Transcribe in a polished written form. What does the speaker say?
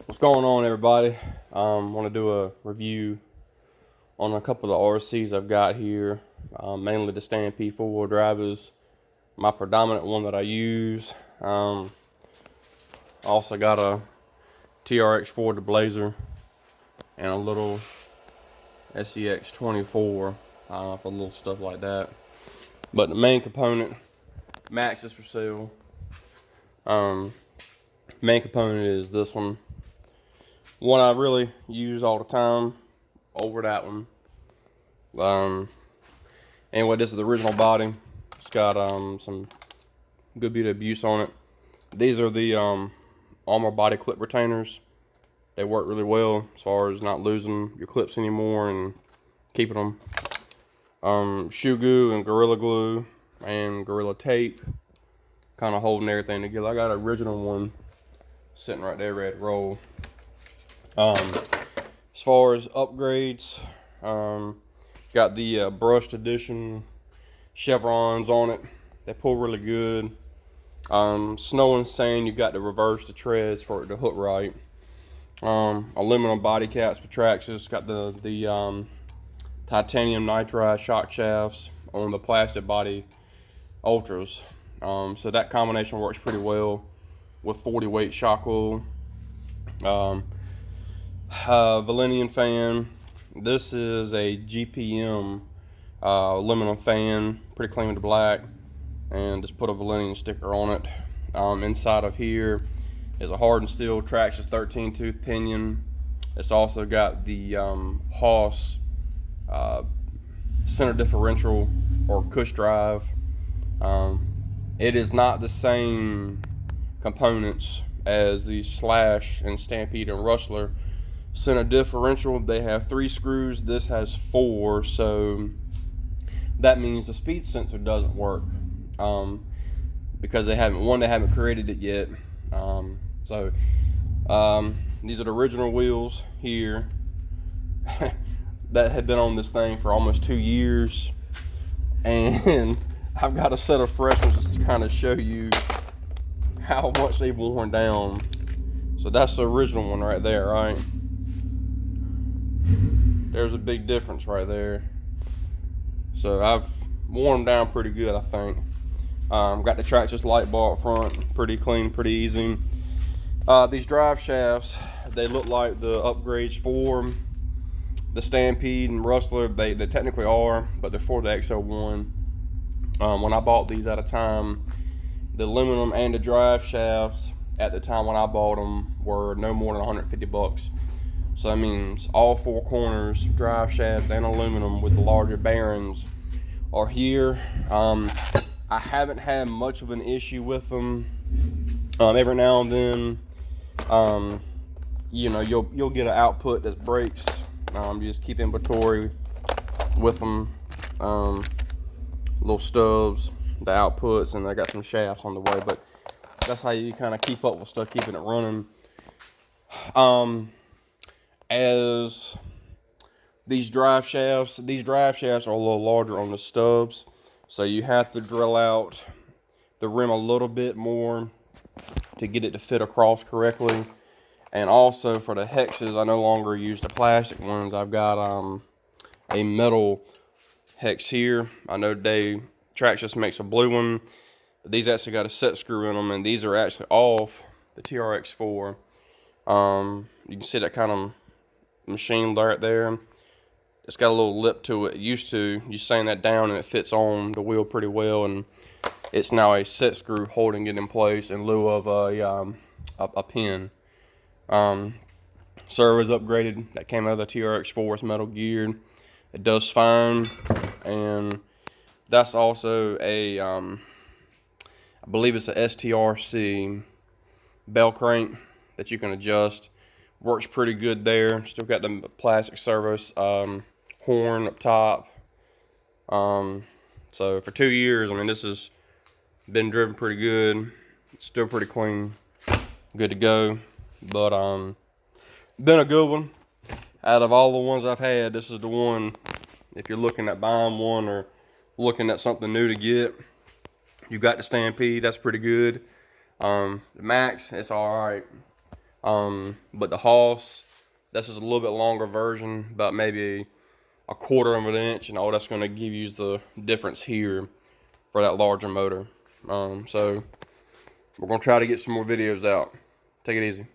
What's going on, everybody? Want to do a review on a couple of the RCs I've got here. Mainly the Stampede four-wheel drive is my predominant one that I use. Also got a TRX Ford Blazer and a little SEX 24 for little stuff like that. But the main component, Max is for sale. Main component is this one. One I really use all the time over that one. Anyway, this is the original body. It's got some good bit of abuse on it. These are the Armor body clip retainers. They work really well as far as not losing your clips anymore and keeping them. Shoe glue and Gorilla Glue and Gorilla Tape, kind of holding everything together. I got an original one sitting right there ready to roll. As far as upgrades, got the brushed edition chevrons on it. They pull really good. Snow and sand, you got to reverse the treads for it to hook right. Aluminum body caps for Traxxas. Got the titanium nitride shock shafts on the plastic body ultras. So that combination works pretty well with 40 weight shock oil. Valenian fan. This is a GPM aluminum fan, pretty clean with the black, and just put a Valenian sticker on it. Inside of here is a hardened steel Traxxas 13 tooth pinion. It's also got the Haas center differential or cush drive. It is not the same components as the Slash and Stampede and Rustler center differential. They have 3 screws. This has 4, so that means the speed sensor doesn't work because they haven't created it yet. These are the original wheels here that had been on this thing for almost 2 years, and I've got a set of fresh ones just to kind of show you how much they've worn down. So that's the original one right there, right? There's a big difference right there. So I've worn them down pretty good, I think. Got the Traxxas light bar up front, pretty clean, pretty easy. These drive shafts, they look like the upgrades for the Stampede and Rustler. They technically are, but they're for the XL1. When I bought these at a time, the aluminum and the drive shafts at the time when I bought them were no more than 150 bucks. So that means all 4 corners, drive shafts and aluminum with the larger bearings are here. I haven't had much of an issue with them. Every now and then, you know, you'll get an output that breaks. You just keep inventory with them. Little stubs, the outputs, and I got some shafts on the way. But that's how you kind of keep up with stuff, keeping it running. As these drive shafts are a little larger on the stubs, so you have to drill out the rim a little bit more to get it to fit across correctly. And also for the hexes, I no longer use the plastic ones. I've got a metal hex here. I know Traxxas makes a blue one, but these actually got a set screw in them, and these are actually off the TRX 4. You can see that kind of machine right there. It's got a little lip to it. It used to, you sand that down and it fits on the wheel pretty well, and it's now a set screw holding it in place in lieu of a pin. Servo's upgraded. That came out of the TRX 4. It's metal geared. It does fine, and that's also a I believe it's a STRC bell crank that you can adjust. Works pretty good there. Still got the plastic servos horn up top. So for 2 years, I mean, this has been driven pretty good. It's still pretty clean, good to go. But been a good one. Out of all the ones I've had, this is the one. If you're looking at buying one or looking at something new to get, you got the Stampede. That's pretty good. The Max, it's all right. But the Hoss, this is a little bit longer version, about maybe a quarter of an inch, and all that's going to give you is the difference here for that larger motor. So we're going to try to get some more videos out. Take it easy.